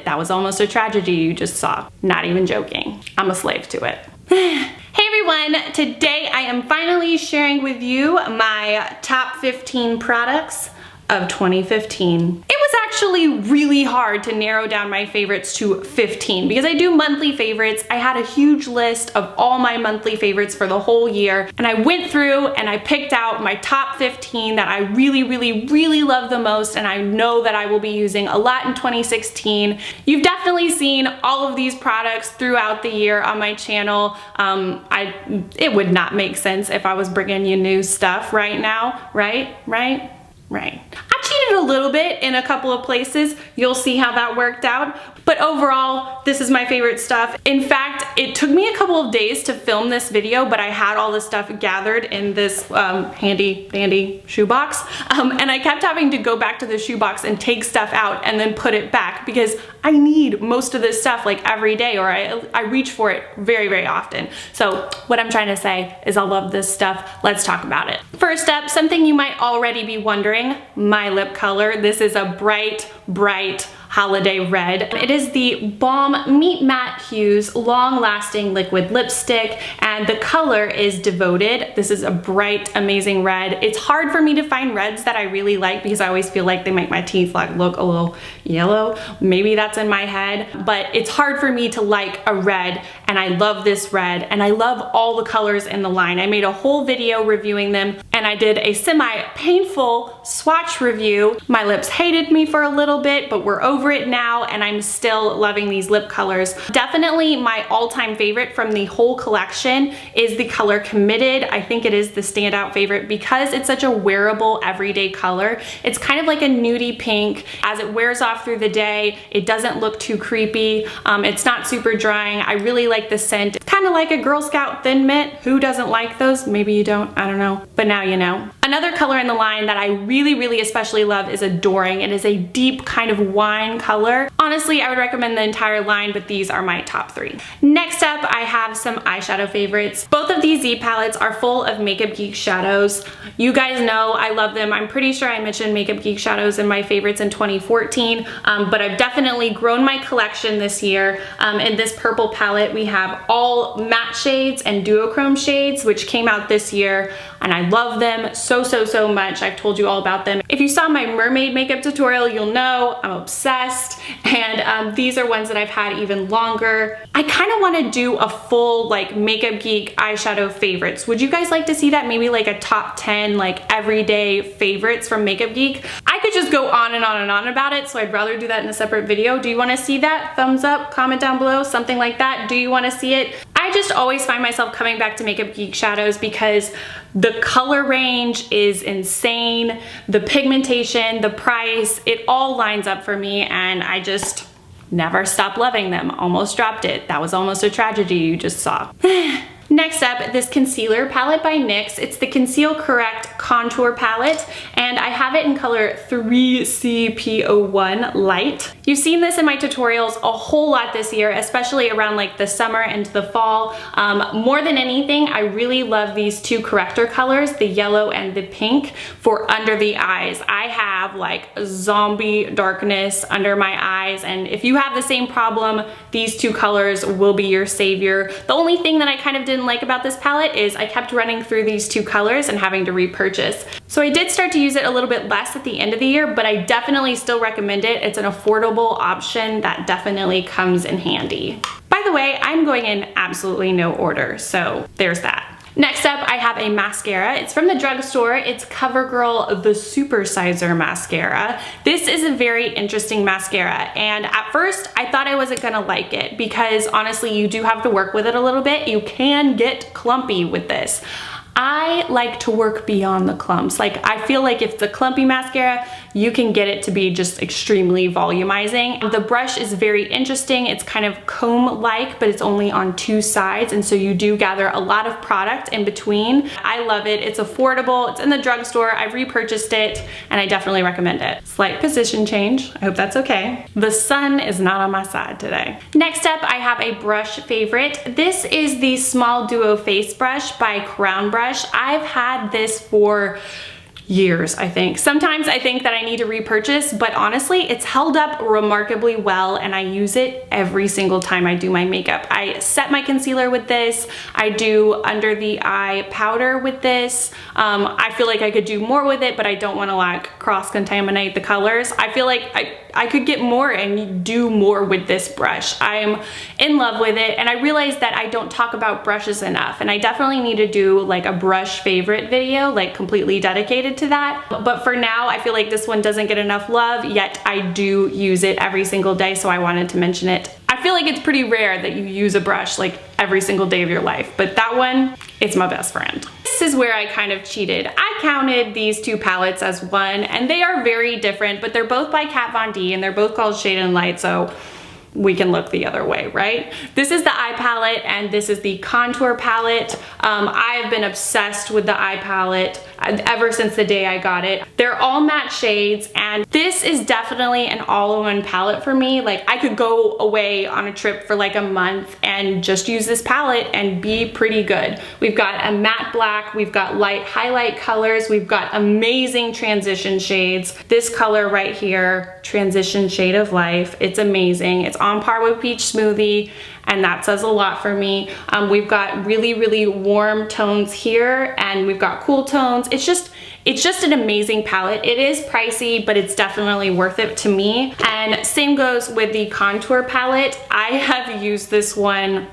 That was almost a tragedy you just saw. Not even joking. I'm a slave to it. Hey everyone, today I am finally sharing with you my top 15 products of 2015. It was actually really hard to narrow down my favorites to 15 because I do monthly favorites. I had a huge list of all my monthly favorites for the whole year, and I went through and I picked out my top 15 that I really love the most, and I know that I will be using a lot in 2016. You've definitely seen all of these products throughout the year on my channel. It would not make sense if I was bringing you new stuff right now, right? I cheated a little bit in a couple of places. You'll see how that worked out. But overall, this is my favorite stuff. In fact, it took me a couple of days to film this video, but I had all the stuff gathered in this handy dandy shoebox. And I kept having to go back to the shoebox and take stuff out and then put it back because I need most of this stuff like every day, or I reach for it very often. So what I'm trying to say is I love this stuff. Let's talk about it. First up, something you might already be wondering, my lip color. This is a bright holiday red. It is the Balm Meet Matte Hues Long Lasting Liquid Lipstick, and the color is Devoted. This is a bright, amazing red. It's hard for me to find reds that I really like because I always feel like they make my teeth like look a little yellow. Maybe that's in my head, but it's hard for me to like a red, and I love this red, and I love all the colors in the line. I made a whole video reviewing them, and I did a semi-painful swatch review. My lips hated me for a little bit, but we're over it now, and I'm still loving these lip colors. Definitely my all-time favorite from the whole collection is the color Committed. I think it is the standout favorite because it's such a wearable everyday color. It's kind of like a nudie pink. As it wears off through the day, it doesn't look too creepy. It's not super drying. I really like the scent. It's kind of like a Girl Scout Thin Mint. Who doesn't like those? Maybe you don't, I don't know, but now you know. Another color in the line that I really especially love is Adoring. It is a deep kind of wine color. Honestly, I would recommend the entire line, but these are my top 3. Next up, I have some eyeshadow favorites. Both of these Z palettes are full of Makeup Geek shadows. You guys know I love them. I'm pretty sure I mentioned Makeup Geek shadows in my favorites in 2014, but I've definitely grown my collection this year. In this purple palette, we have all matte shades and duochrome shades, which came out this year, and I love them so much. I've told you all about them. If you saw my mermaid makeup tutorial, you'll know I'm obsessed, and these are ones that I've had even longer. I kind of want to do a full like Makeup Geek eyeshadow favorites. Would you guys like to see that? Maybe like a top 10 like everyday favorites from Makeup Geek? I could just go on and on about it, so I'd rather do that in a separate video. Do you want to see that? Thumbs up, comment down below, something like that. Do you want to see it? I just always find myself coming back to Makeup Geek shadows because the color range is insane, the pigmentation, the price, it all lines up for me, and I just never stop loving them. Almost dropped it. That was almost a tragedy you just saw. Next up, this concealer palette by NYX. It's the Conceal Correct Contour Palette, and I have it in color 3CP01 Light. You've seen this in my tutorials a whole lot this year, especially around like the summer and the fall. More than anything, I really love these two corrector colors, the yellow and the pink, for under the eyes. I have like zombie darkness under my eyes, and if you have the same problem, these two colors will be your savior. The only thing that I kind of didn't like about this palette is I kept running through these two colors and having to repurchase. So I did start to use it a little bit less at the end of the year, but I definitely still recommend it. It's an affordable option that definitely comes in handy. By the way, I'm going in absolutely no order, so there's that. Next up, I have a mascara. It's from the drugstore. It's CoverGirl the Supersizer Mascara. This is a very interesting mascara, and at first I thought I wasn't gonna like it because honestly, you do have to work with it a little bit. You can get clumpy with this. I like to work beyond the clumps. Like, I feel like if it's a clumpy mascara, you can get it to be just extremely volumizing. The brush is very interesting. It's kind of comb-like, but it's only on two sides, and so you do gather a lot of product in between. I love it. It's affordable. It's in the drugstore. I've repurchased it, and I definitely recommend it. Slight position change. I hope that's okay. The sun is not on my side today. Next up, I have a brush favorite. This is the Small Duo Face Brush by Crown Brush. I've had this for years, I think. Sometimes I think that I need to repurchase, but honestly, it's held up remarkably well and I use it every single time I do my makeup. I set my concealer with this. I do under the eye powder with this. I feel like I could do more with it, but I don't want to like cross-contaminate the colors. I feel like I could get more and do more with this brush. I'm in love with it, and I realized that I don't talk about brushes enough, and I definitely need to do like a brush favorite video, like completely dedicated to that. But for now, I feel like this one doesn't get enough love, yet I do use it every single day, so I wanted to mention it. I feel like it's pretty rare that you use a brush like every single day of your life, but that one, it's my best friend. This is where I kind of cheated. I counted these two palettes as one, and they are very different, but they're both by Kat Von D, and they're both called Shade and Light, so we can look the other way, right? This is the eye palette and this is the contour palette. I have been obsessed with the eye palette ever since the day I got it. They're all matte shades, and this is definitely an all-in-one palette for me. Like, I could go away on a trip for like a month and just use this palette and be pretty good. We've got a matte black, we've got light highlight colors, we've got amazing transition shades. This color right here, Transition Shade of Life, it's amazing. It's on par with Peach Smoothie, and that says a lot for me. We've got really warm tones here, and we've got cool tones. It's just an amazing palette. It is pricey, but it's definitely worth it to me. And same goes with the contour palette. I have used this one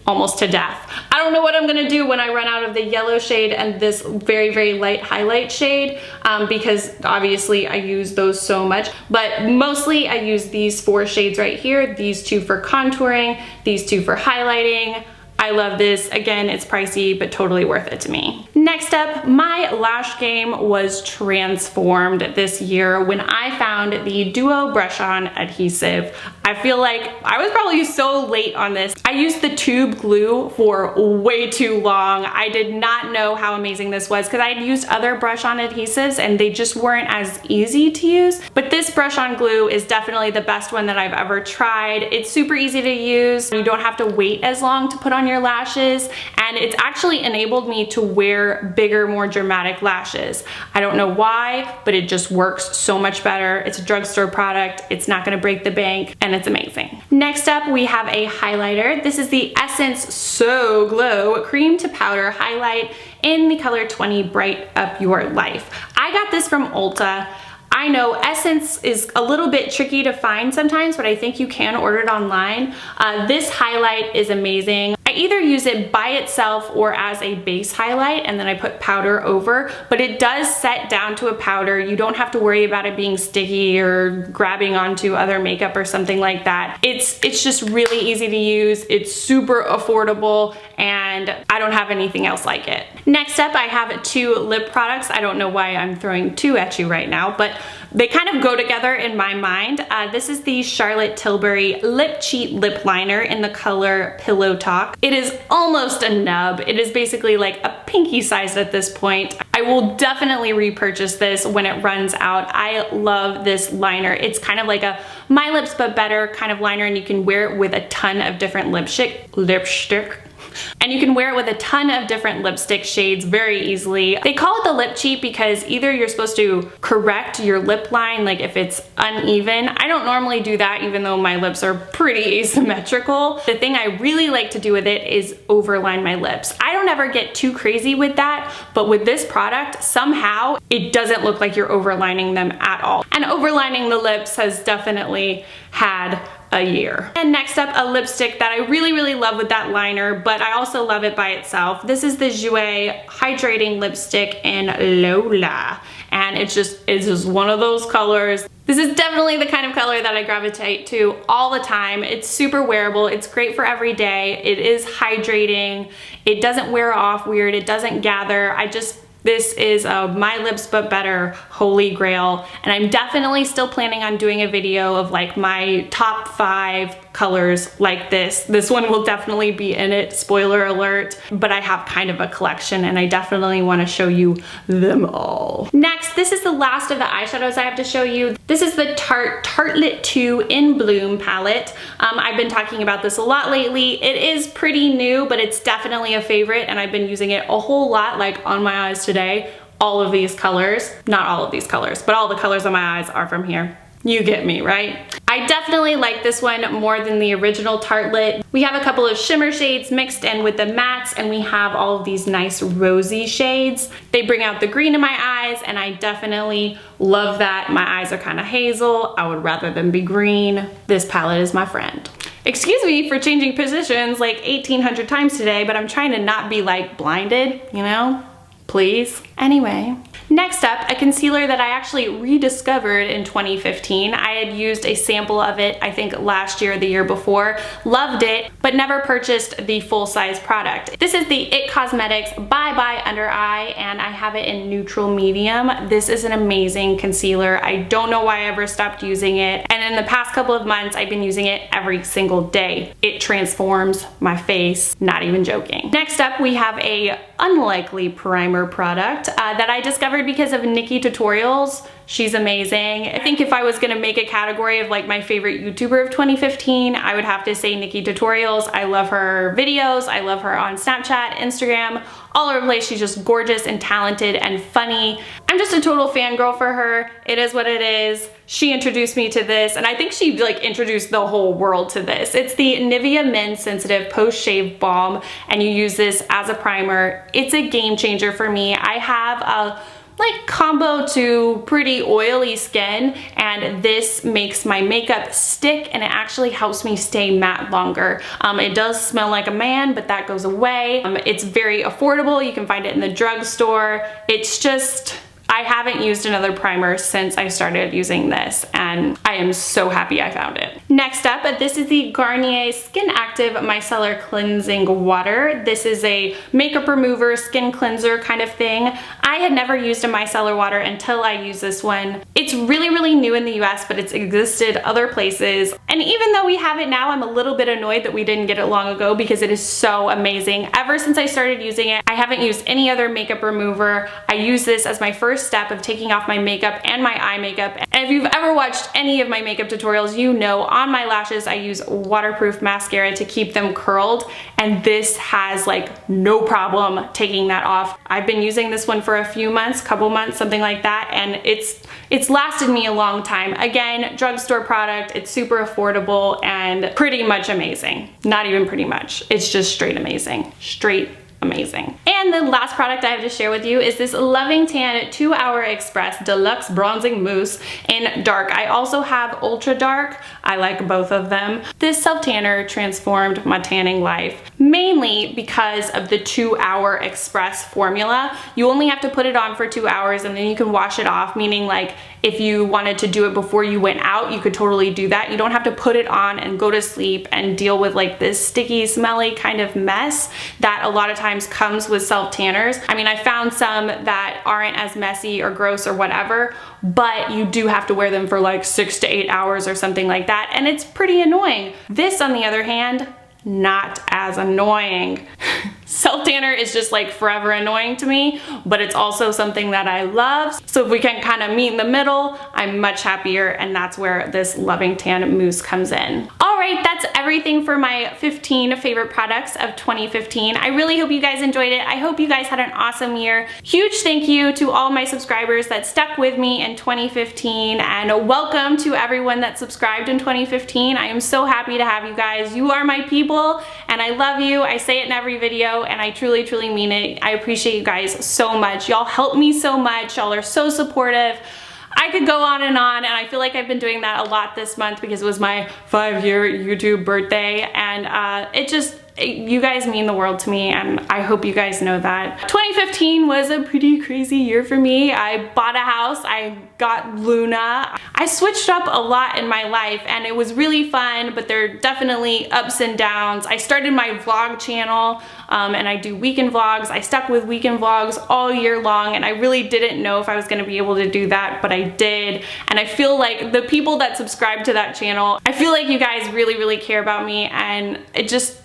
almost to death. I don't know what I'm gonna do when I run out of the yellow shade and this very light highlight shade, because obviously I use those so much, but mostly I use these 4 shades right here, these 2 for contouring, these 2 for highlighting. I love this. Again, it's pricey, but totally worth it to me. Next up, my lash game was transformed this year when I found the Duo Brush-On Adhesive. I feel like I was probably so late on this. I used the tube glue for way too long. I did not know how amazing this was because I had used other brush-on adhesives and they just weren't as easy to use. But this brush-on glue is definitely the best one that I've ever tried. It's super easy to use. You don't have to wait as long to put on your lashes, and it's actually enabled me to wear bigger, more dramatic lashes. I don't know why, but it just works so much better. It's a drugstore product. It's not gonna break the bank, and it's amazing. Next up, we have a highlighter. This is the Essence Soo Glow Cream to Powder Highlight in the color 20 Bright Up Your Life. I got this from Ulta. I know Essence is a little bit tricky to find sometimes, but I think you can order it online. This highlight is amazing. I either use it by itself or as a base highlight, and then I put powder over, but it does set down to a powder. You don't have to worry about it being sticky or grabbing onto other makeup or something like that. It's just really easy to use. It's super affordable, and I don't have anything else like it. Next up, I have 2 lip products. I don't know why I'm throwing 2 at you right now, but they kind of go together in my mind. This is the Charlotte Tilbury Lip Cheat Lip Liner in the color Pillow Talk. It is almost a nub. It is basically like a pinky size at this point. I will definitely repurchase this when it runs out. I love this liner. It's kind of like a My Lips But Better kind of liner, and you can wear it with a ton of different lipstick. And you can wear it with a ton of different lipstick shades very easily. They call it the lip cheat because either you're supposed to correct your lip line, like if it's uneven. I don't normally do that, even though my lips are pretty asymmetrical. The thing I really like to do with it is overline my lips. I don't ever get too crazy with that, but with this product, somehow it doesn't look like you're overlining them at all. And overlining the lips has definitely had a year. And next up, a lipstick that I really love with that liner, but I also love it by itself. This is the Jouer Hydrating Lipstick in Lola, and it's just one of those colors. This is definitely the kind of color that I gravitate to all the time. It's super wearable. It's great for every day. It is hydrating. It doesn't wear off weird. It doesn't gather. This is a My Lips But Better holy grail, and I'm definitely still planning on doing a video of like my top 5 colors like this. This one will definitely be in it, spoiler alert, but I have kind of a collection and I definitely want to show you them all. Next, this is the last of the eyeshadows I have to show you. This is the Tarte Tartelette 2 in Bloom palette. I've been talking about this a lot lately. It is pretty new, but it's definitely a favorite, and I've been using it a whole lot, like on my eyes today. all of these colors. Not all of these colors, but all the colors on my eyes are from here. You get me, right? I definitely like this one more than the original Tartelette. We have a couple of shimmer shades mixed in with the mattes, and we have all of these nice rosy shades. They bring out the green in my eyes, and I definitely love that. My eyes are kind of hazel. I would rather them be green. This palette is my friend. Excuse me for changing positions like 1,800 times today, but I'm trying to not be like blinded, you know? Please. Anyway. Next up, a concealer that I actually rediscovered in 2015. I had used a sample of it, I think last year or the year before, loved it, but never purchased the full-size product. This is the IT Cosmetics Bye Bye Under Eye, and I have it in neutral medium. This is an amazing concealer. I don't know why I ever stopped using it, and in the past couple of months, I've been using it every single day. It transforms my face, not even joking. Next up, we have a unlikely primer product that I discovered because of Nikki Tutorials. She's amazing. I think if I was gonna make a category of like my favorite YouTuber of 2015, I would have to say Nikki Tutorials. I love her videos. I love her on Snapchat, Instagram, all over the place. She's just gorgeous and talented and funny. I'm just a total fangirl for her. It is what it is. She introduced me to this, and I think she like introduced the whole world to this. It's the Nivea Men Sensitive Post Shave Balm, and you use this as a primer. It's a game changer for me. I have a like combo to pretty oily skin, and this makes my makeup stick, and it actually helps me stay matte longer. It does smell like a man, but that goes away. It's very affordable. You can find it in the drugstore. It's just, I haven't used another primer since I started using this, and I am so happy I found it. Next up, this is the Garnier Skin Active Micellar Cleansing Water. This is a makeup remover, skin cleanser kind of thing. I had never used a micellar water until I used this one. It's really, really new in the US, but it's existed other places. And even though we have it now, I'm a little bit annoyed that we didn't get it long ago because it is so amazing. Ever since I started using it, I haven't used any other makeup remover. I use this as my first step of taking off my makeup and my eye makeup. And if you've ever watched any of my makeup tutorials, you know on my lashes I use waterproof mascara to keep them curled, and this has like no problem taking that off. I've been using this one for a few months, couple months, something like that, and it's lasted me a long time. Again, drugstore product, it's super affordable and pretty much amazing. Not even pretty much, it's just straight amazing. Straight amazing. And the last product I have to share with you is this Loving Tan 2 Hour Express Deluxe Bronzing Mousse in dark. I also have ultra dark. I like both of them. This self-tanner transformed my tanning life, mainly because of the 2 Hour Express formula. You only have to put it on for 2 hours and then you can wash it off, meaning like if you wanted to do it before you went out, you could totally do that. You don't have to put it on and go to sleep and deal with like this sticky, smelly kind of mess that a lot of times comes with self-tanners. I mean, I found some that aren't as messy or gross or whatever, but you do have to wear them for like 6 to 8 hours or something like that, and it's pretty annoying. This, on the other hand, not as annoying. Self-tanner is just like forever annoying to me, but it's also something that I love. So if we can kind of meet in the middle, I'm much happier, and that's where this Loving Tan mousse comes in. All right, that's everything for my 15 favorite products of 2015. I really hope you guys enjoyed it. I hope you guys had an awesome year. Huge thank you to all my subscribers that stuck with me in 2015, and welcome to everyone that subscribed in 2015. I am so happy to have you guys. You are my people, and I love you. I say it in every video, and I truly, truly mean it. I appreciate you guys so much. Y'all help me so much. Y'all are so supportive. I could go on, and I feel like I've been doing that a lot this month because it was my 5-year YouTube birthday, and you guys mean the world to me, and I hope you guys know that. 2015 was a pretty crazy year for me. I bought a house, I got Luna. I switched up a lot in my life, and it was really fun, but there are definitely ups and downs. I started my vlog channel, and I do weekend vlogs. I stuck with weekend vlogs all year long, and I really didn't know if I was gonna be able to do that, but I did. And I feel like the people that subscribe to that channel, I feel like you guys really, really care about me, and it just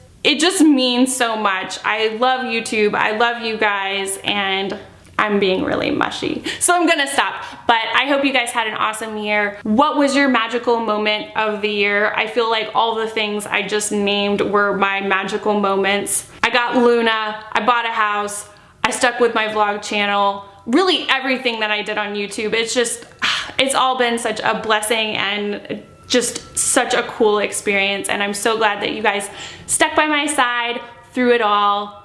means so much. I love YouTube, I love you guys, and I'm being really mushy, so I'm gonna stop. But I hope you guys had an awesome year. What was your magical moment of the year? I feel like all the things I just named were my magical moments. I got Luna, I bought a house, I stuck with my vlog channel, really everything that I did on YouTube. It's all been such a blessing and just such a cool experience, and I'm so glad that you guys stuck by my side through it all.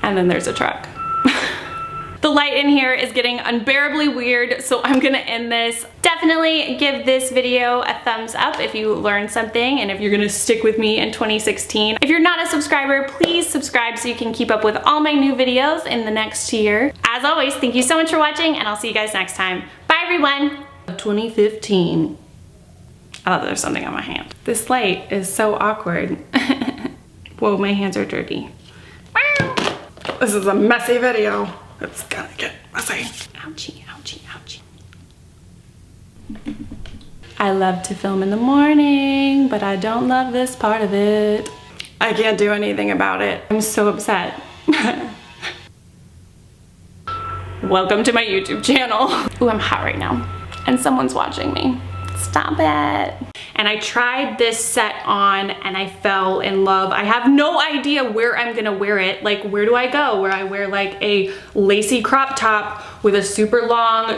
And then there's a truck. The light in here is getting unbearably weird, so I'm gonna end this. Definitely give this video a thumbs up if you learned something and if you're gonna stick with me in 2016. If you're not a subscriber, please subscribe so you can keep up with all my new videos in the next year. As always, thank you so much for watching, and I'll see you guys next time. Bye everyone. 2015. Oh, there's something on my hand. This light is so awkward. Whoa, my hands are dirty. This is a messy video. It's gonna get messy. Ouchie, ouchie, ouchie. I love to film in the morning, but I don't love this part of it. I can't do anything about it. I'm so upset. Welcome to my YouTube channel. Ooh, I'm hot right now, and someone's watching me. Stop it. And I tried this set on and I fell in love. I have no idea where I'm gonna wear it. Like, where do I go? Where I wear like a lacy crop top with a super long,